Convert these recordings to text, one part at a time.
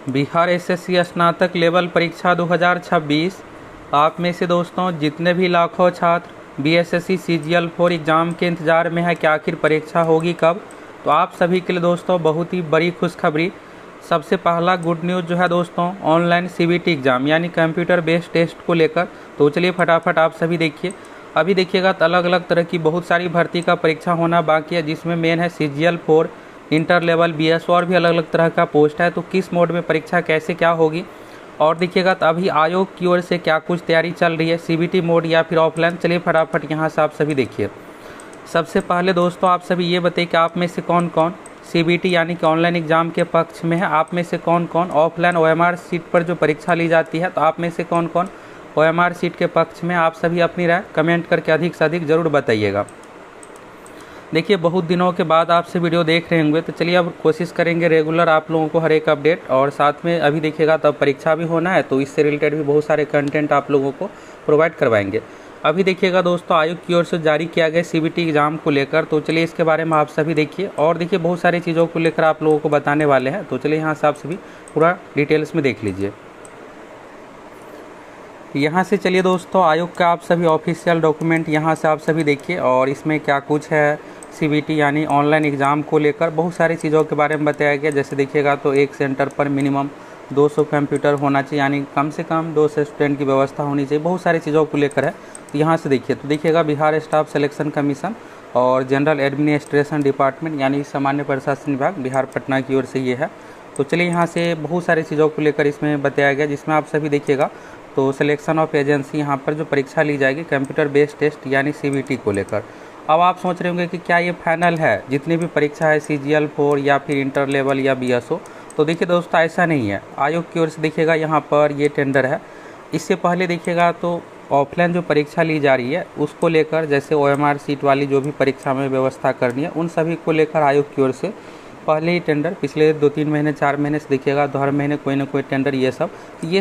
Bihar SSC स्नातक level परीक्षा 2026। आप में से दोस्तों जितने भी लाखों छात्र बीएसएससी सीजीएल 4 एग्ज़ाम के इंतज़ार में है कि आखिर परीक्षा होगी कब, तो आप सभी के लिए दोस्तों बहुत ही बड़ी खुशखबरी। सबसे पहला गुड न्यूज़ जो है दोस्तों, ऑनलाइन सीबीटी एग्ज़ाम यानी कंप्यूटर बेस्ड टेस्ट को लेकर। तो चलिए फटाफट आप सभी देखिए। अभी देखिएगा तो अलग अलग तरह की बहुत सारी भर्ती का परीक्षा होना बाकी है, जिसमें मेन है सीजीएल 4, इंटर लेवल, बीएसओ और भी अलग अलग तरह का पोस्ट है। तो किस मोड में परीक्षा कैसे क्या होगी, और देखिएगा तो अभी आयोग की ओर से क्या कुछ तैयारी चल रही है, सीबीटी मोड या फिर ऑफलाइन। चलिए फटाफट यहाँ से आप सभी देखिए। सबसे पहले दोस्तों आप सभी ये बताइए कि आप में से कौन कौन सीबीटी यानी कि ऑनलाइन एग्जाम के पक्ष में है। आप में से कौन कौन ऑफलाइन ओएमआर सीट पर जो परीक्षा ली जाती है, तो आप में से कौन कौन ओएमआर सीट के पक्ष में। आप सभी अपनी राय कमेंट करके अधिक से अधिक जरूर बताइएगा। देखिए बहुत दिनों के बाद आपसे वीडियो देख रहे होंगे, तो चलिए अब कोशिश करेंगे रेगुलर आप लोगों को हर एक अपडेट, और साथ में अभी देखिएगा तब परीक्षा भी होना है, तो इससे रिलेटेड भी बहुत सारे कंटेंट आप लोगों को प्रोवाइड करवाएंगे। अभी देखिएगा दोस्तों आयोग की ओर से जारी किया गया सीबीटी एग्जाम को लेकर, तो चलिए इसके बारे में आप सभी देखिए। और देखिए बहुत सारी चीज़ों को लेकर आप लोगों को बताने वाले हैं, तो चलिए यहाँ से आप सभी पूरा डिटेल्स में देख लीजिए। यहाँ से चलिए दोस्तों आयोग का आप सभी ऑफिशियल डॉक्यूमेंट यहाँ से आप सभी देखिए, और इसमें क्या कुछ है सीबीटी यानी ऑनलाइन एग्ज़ाम को लेकर बहुत सारी चीज़ों के बारे में बताया गया। जैसे देखिएगा तो एक सेंटर पर मिनिमम 200 कंप्यूटर होना चाहिए, यानी कम से कम 200 स्टूडेंट की व्यवस्था होनी चाहिए। बहुत सारी चीज़ों को लेकर है, तो यहाँ से देखिए। तो देखिएगा बिहार स्टाफ सिलेक्शन कमीशन और जनरल एडमिनिस्ट्रेशन डिपार्टमेंट यानी सामान्य प्रशासन विभाग बिहार पटना की ओर से ये है। तो चलिए यहाँ से बहुत सारी चीज़ों को लेकर इसमें बताया गया, जिसमें आप सभी देखिएगा तो सिलेक्शन ऑफ एजेंसी यहाँ पर जो परीक्षा ली जाएगी कंप्यूटर बेस्ड टेस्ट यानी सीबीटी को लेकर। अब आप सोच रहे होंगे कि क्या ये फाइनल है जितनी भी परीक्षा है सीजीएल 4 या फिर इंटर लेवल या बीएसओ। तो देखिए दोस्तों ऐसा नहीं है, आयोग की ओर से देखिएगा यहाँ पर ये टेंडर है। इससे पहले देखिएगा तो ऑफलाइन जो परीक्षा ली जा रही है उसको लेकर, जैसे ओएमआर सीट वाली जो भी परीक्षा में व्यवस्था करनी है, उन सभी को लेकर आयोग की ओर से पहले ही टेंडर पिछले 2-3 महीने 4 महीने से देखिएगा तो हर महीने कोई ना कोई टेंडर ये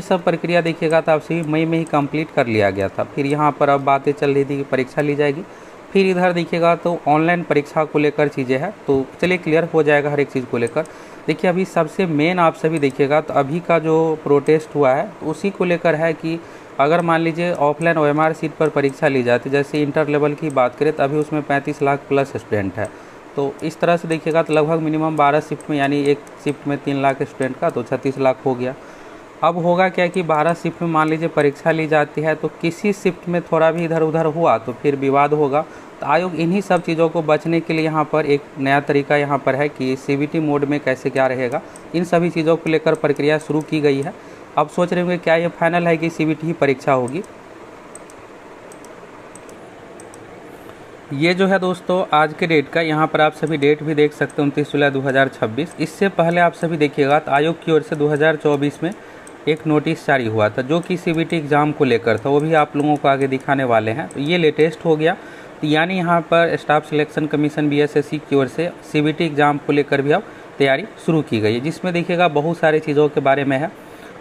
सब प्रक्रिया देखिएगा तो आपसे मई में ही कंप्लीट कर लिया गया था। फिर यहाँ पर अब बातें चल रही थी कि परीक्षा ली जाएगी, फिर इधर देखिएगा तो ऑनलाइन परीक्षा को लेकर चीज़ें हैं। तो चलिए क्लियर हो जाएगा हर एक चीज़ को लेकर। देखिए अभी सबसे मेन आप सभी देखिएगा तो अभी का जो प्रोटेस्ट हुआ है तो उसी को लेकर है कि अगर मान लीजिए ऑफलाइन ओएमआर सीट पर परीक्षा ली जाती, जैसे इंटर लेवल की बात करें तो अभी उसमें 35 लाख प्लस स्टूडेंट है। तो इस तरह से देखिएगा तो लगभग मिनिमम 12 शिफ्ट में, यानी एक शिफ्ट में 3 लाख स्टूडेंट का, तो 36 लाख हो गया। अब होगा क्या कि 12 शिफ्ट में मान लीजिए परीक्षा ली जाती है, तो किसी शिफ्ट में थोड़ा भी इधर उधर हुआ तो फिर विवाद होगा। तो आयोग इन्हीं सब चीज़ों को बचने के लिए यहाँ पर एक नया तरीका यहाँ पर है कि सीबीटी मोड में कैसे क्या रहेगा, इन सभी चीज़ों को लेकर प्रक्रिया शुरू की गई है। अब सोच रहे होंगे क्या ये फाइनल है कि सीबीटी ही परीक्षा होगी। ये जो है दोस्तों आज के डेट का, यहाँ पर आप सभी डेट भी देख सकते हैं 29 जुलाई 2026। इससे पहले आप सभी देखिएगा तो आयोग की ओर से 2024 में एक नोटिस जारी हुआ था जो कि सीबीटी एग्ज़ाम को लेकर था, वो भी आप लोगों को आगे दिखाने वाले हैं। तो ये लेटेस्ट हो गया, तो यानी यहाँ पर स्टाफ सिलेक्शन कमीशन बीएसएससी की ओर से सीबीटी एग्ज़ाम को लेकर भी अब तैयारी शुरू की गई है, जिसमें देखिएगा बहुत सारी चीज़ों के बारे में है।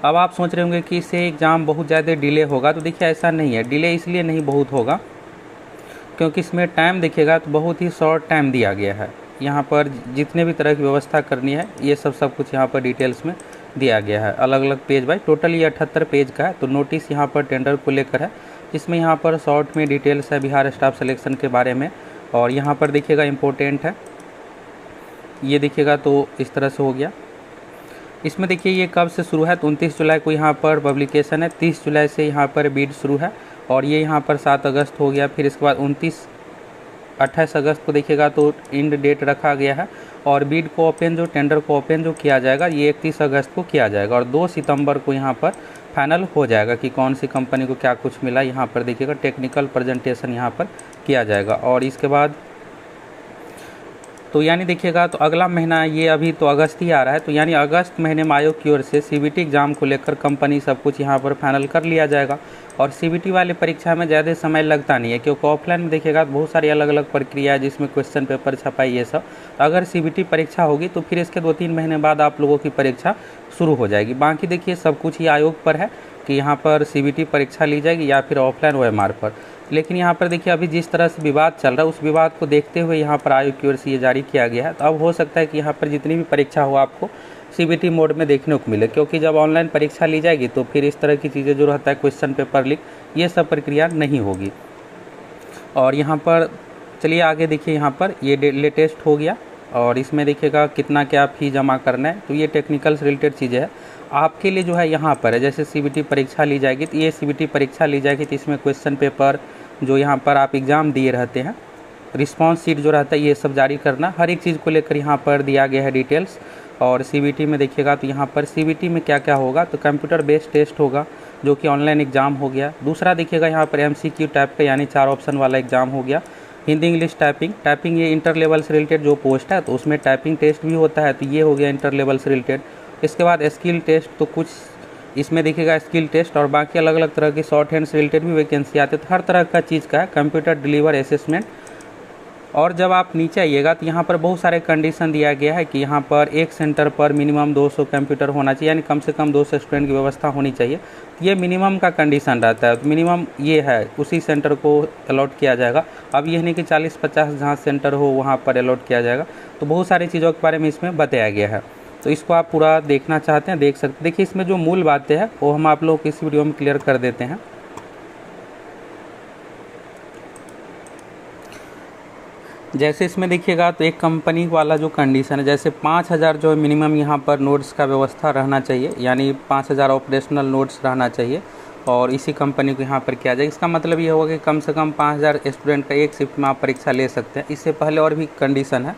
अब आप सोच रहे होंगे कि इससे एग्ज़ाम बहुत ज़्यादा डिले होगा, तो देखिए ऐसा नहीं है। डिले इसलिए नहीं बहुत होगा क्योंकि इसमें टाइम देखिएगा तो बहुत ही शॉर्ट टाइम दिया गया है। यहाँ पर जितने भी तरह की व्यवस्था करनी है ये सब कुछ यहाँ पर डिटेल्स में दिया गया है, अलग अलग पेज बाई। टोटल ये 78 पेज का है। तो नोटिस यहाँ पर टेंडर को लेकर है, जिसमें यहाँ पर शॉर्ट में डिटेल्स है बिहार स्टाफ सिलेक्शन के बारे में। और यहाँ पर देखिएगा इम्पोर्टेंट है, ये देखिएगा तो इस तरह से हो गया। इसमें देखिए ये कब से शुरू है, तो 29 जुलाई को यहाँ पर पब्लिकेशन है, 30 जुलाई से यहाँ पर बीड शुरू है, और ये यहाँ पर 7 अगस्त हो गया। फिर इसके बाद 28 अगस्त को देखिएगा तो इंड डेट रखा गया है, और बीड को ओपन जो टेंडर को ओपन जो किया जाएगा ये 31 अगस्त को किया जाएगा, और 2 सितंबर को यहाँ पर फाइनल हो जाएगा कि कौन सी कंपनी को क्या कुछ मिला। यहाँ पर देखिएगा टेक्निकल प्रेजेंटेशन यहाँ पर किया जाएगा, और इसके बाद तो यानी देखिएगा तो अगला महीना, ये अभी तो अगस्त ही आ रहा है, तो यानी अगस्त महीने में आयोग की ओर से सीबीटी एग्ज़ाम को लेकर कंपनी सब कुछ यहाँ पर फाइनल कर लिया जाएगा। और सीबीटी वाली परीक्षा में ज़्यादा समय लगता नहीं है, क्योंकि ऑफलाइन में देखिएगा तो बहुत सारी अलग अलग प्रक्रिया है, जिसमें क्वेश्चन पेपर छपाई ये सब। अगर सीबीटी परीक्षा होगी तो फिर इसके 2-3 महीने बाद आप लोगों की परीक्षा शुरू हो जाएगी। बाकी देखिए सब कुछ ही आयोग पर है कि यहाँ पर सीबीटी परीक्षा ली जाएगी या फिर ऑफलाइन ओएमआर पर। लेकिन यहाँ पर देखिए अभी जिस तरह से विवाद चल रहा है उस विवाद को देखते हुए यहाँ पर आयोग की ओर से ये जारी किया गया है। तो अब हो सकता है कि यहाँ पर जितनी भी परीक्षा हो आपको CBT मोड में देखने को मिले, क्योंकि जब ऑनलाइन परीक्षा ली जाएगी तो फिर इस तरह की चीज़ें जो रहता है क्वेश्चन पेपर लीक, ये सब प्रक्रिया नहीं होगी। और यहाँ पर चलिए आगे देखिए, यहाँ पर ये लेटेस्ट हो गया और इसमें देखिएगा कितना क्या फ़ी जमा करना है। तो ये टेक्निकल से रिलेटेड चीज़ें है आपके लिए जो है यहाँ पर है। जैसे CBT परीक्षा ली जाएगी तो ये CBT परीक्षा ली जाएगी तो इसमें क्वेश्चन पेपर जो यहाँ पर आप एग्ज़ाम दिए रहते हैं, रिस्पॉन्स शीट जो रहता है, ये सब जारी करना, हर एक चीज़ को लेकर यहाँ पर दिया गया है डिटेल्स। और CBT में देखिएगा तो यहाँ पर CBT में क्या क्या होगा, तो कंप्यूटर बेस्ड टेस्ट होगा जो कि ऑनलाइन एग्ज़ाम हो गया। दूसरा देखिएगा यहाँ पर MCQ टाइप का यानी 4 ऑप्शन वाला एग्ज़ाम हो गया। हिंदी इंग्लिश टाइपिंग ये इंटर लेवल से रिलेटेड जो पोस्ट है तो उसमें टाइपिंग टेस्ट भी होता है, तो ये हो गया इंटर लेवल से रिलेटेड। इसके बाद स्किल टेस्ट, तो कुछ इसमें देखिएगा स्किल टेस्ट और बाकी अलग अलग तरह की शॉर्ट हैंड से रिलेटेड भी वैकेंसी आते हैं। तो हर तरह का चीज़ का है कंप्यूटर डिलीवर असेसमेंट। और जब आप नीचे आइएगा तो यहाँ पर बहुत सारे कंडीशन दिया गया है कि यहाँ पर एक सेंटर पर मिनिमम 200 कंप्यूटर होना चाहिए, यानी कम से कम 200 स्टूडेंट की व्यवस्था होनी चाहिए। ये मिनिमम का कंडीशन रहता है, तो मिनिमम ये है, उसी सेंटर को अलॉट किया जाएगा। अब ये नहीं कि 40-50 जहाँ सेंटर हो वहाँ पर अलॉट किया जाएगा। तो बहुत सारी चीज़ों के बारे में इसमें बताया गया है, तो इसको आप पूरा देखना चाहते हैं देख सकते हैं। देखिए इसमें जो मूल बातें हैं वो हम आप लोगों को इस वीडियो में क्लियर कर देते हैं। जैसे इसमें देखिएगा तो एक कंपनी वाला जो कंडीशन है, जैसे 5000 जो है मिनिमम यहाँ पर नोट्स का व्यवस्था रहना चाहिए, यानी 5000 ऑपरेशनल नोट्स रहना चाहिए और इसी कंपनी को यहाँ पर किया जाए। इसका मतलब ये होगा कि कम से कम 5000 स्टूडेंट का एक शिफ्ट में आप परीक्षा ले सकते हैं। इससे पहले और भी कंडीशन है।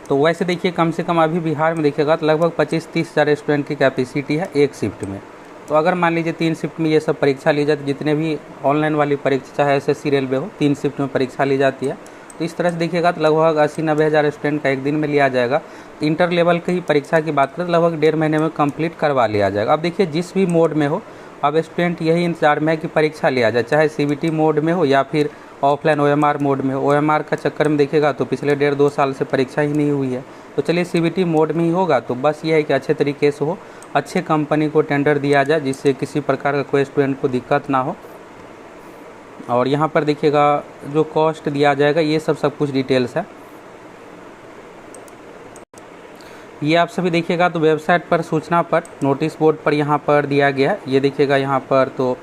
तो वैसे देखिए कम से कम अभी बिहार में देखिएगा तो लगभग 25-30 हज़ार स्टूडेंट की कैपेसिटी है एक शिफ्ट में। तो अगर मान लीजिए 3 शिफ्ट में ये सब परीक्षा ली जाए तो जितने भी ऑनलाइन वाली परीक्षा चाहे SSC रेलवे हो 3 शिफ्ट में परीक्षा ली जाती है। तो इस तरह से देखिएगा तो लगभग 80-90 हज़ार स्टूडेंट का एक दिन में लिया जाएगा। इंटर लेवल की परीक्षा की बात करें तो लगभग 1.5 महीने में कंप्लीट करवा लिया जाएगा। अब देखिए जिस भी मोड में हो, अब स्टूडेंट यही इंतजार में है कि परीक्षा लिया जाए, चाहे CBT मोड में हो या फिर ऑफलाइन OMR मोड में हो। OMR का चक्कर में देखिएगा तो पिछले 1.5-2 साल से परीक्षा ही नहीं हुई है। तो चलिए CBT मोड में ही होगा, तो बस ये है कि अच्छे तरीके से हो, अच्छे कंपनी को टेंडर दिया जाए जिससे किसी प्रकार का कोई स्टूडेंट को दिक्कत ना हो। और यहाँ पर देखिएगा जो कॉस्ट दिया जाएगा ये सब कुछ डिटेल्स है। ये आप सभी देखिएगा तो वेबसाइट पर सूचना पर नोटिस बोर्ड पर यहाँ पर दिया गया है। ये देखिएगा यहाँ पर तो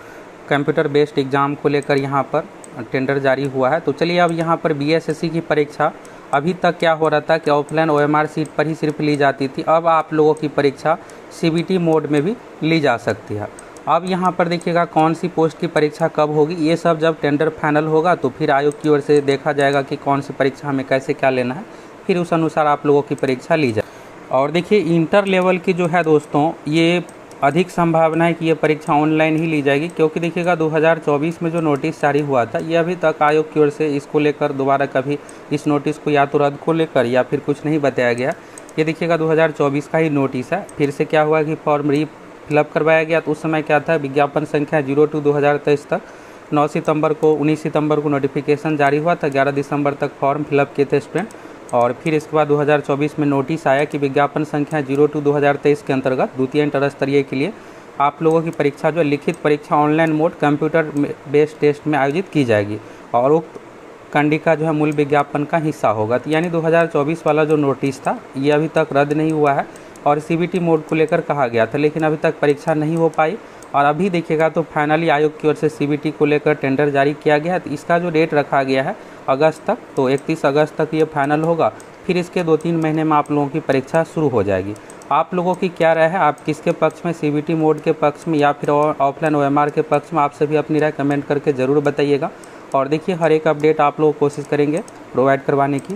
कंप्यूटर बेस्ड एग्ज़ाम को लेकर यहाँ पर टेंडर जारी हुआ है। तो चलिए अब यहाँ पर BSSC की परीक्षा अभी तक क्या हो रहा था कि ऑफलाइन OMR सीट पर ही सिर्फ ली जाती थी, अब आप लोगों की परीक्षा CBT मोड में भी ली जा सकती है। अब यहाँ पर देखिएगा कौन सी पोस्ट की परीक्षा कब होगी, ये सब जब टेंडर फाइनल होगा तो फिर आयोग की ओर से देखा जाएगा कि कौन सी परीक्षा हमें कैसे क्या लेना है, फिर उस अनुसार आप लोगों की परीक्षा ली जाए। और देखिए इंटर लेवल की जो है दोस्तों, ये अधिक संभावना है कि ये परीक्षा ऑनलाइन ही ली जाएगी, क्योंकि देखिएगा 2024 में जो नोटिस जारी हुआ था ये अभी तक आयोग की ओर से इसको लेकर दोबारा कभी इस नोटिस को या तो रद्द को लेकर या फिर कुछ नहीं बताया गया। ये देखिएगा 2024 का ही नोटिस है। फिर से क्या हुआ कि फॉर्म फिलअप करवाया गया, तो उस समय क्या था, विज्ञापन संख्या 02/2023 तक 19 सितंबर को नोटिफिकेशन जारी हुआ था। 11 दिसंबर तक फॉर्म फिलअप किए थे स्टूडेंट। और फिर इसके बाद 2024 में नोटिस आया कि विज्ञापन संख्या 02/2023 के अंतर्गत द्वितीय इंटर स्तरीय के लिए आप लोगों की परीक्षा जो लिखित परीक्षा online mode computer based test में आयोजित की जाएगी और उक्त कंडिका जो है मूल विज्ञापन का हिस्सा होगा। तो यानी 2024 वाला जो नोटिस था ये अभी तक रद्द नहीं हुआ है और CBT मोड को लेकर कहा गया था, लेकिन अभी तक परीक्षा नहीं हो पाई। और अभी देखिएगा तो फाइनली आयोग की ओर से CBT को लेकर टेंडर जारी किया गया है। तो इसका जो डेट रखा गया है अगस्त तक, तो 31 अगस्त तक ये फाइनल होगा। फिर इसके 2-3 महीने में आप लोगों की परीक्षा शुरू हो जाएगी। आप लोगों की क्या राय है, आप किसके पक्ष में, CBT मोड के पक्ष में या फिर ऑफलाइन OMR के पक्ष में, आप सभी अपनी राय कमेंट करके ज़रूर बताइएगा। और देखिए हर एक अपडेट आप लोग कोशिश करेंगे प्रोवाइड करवाने की।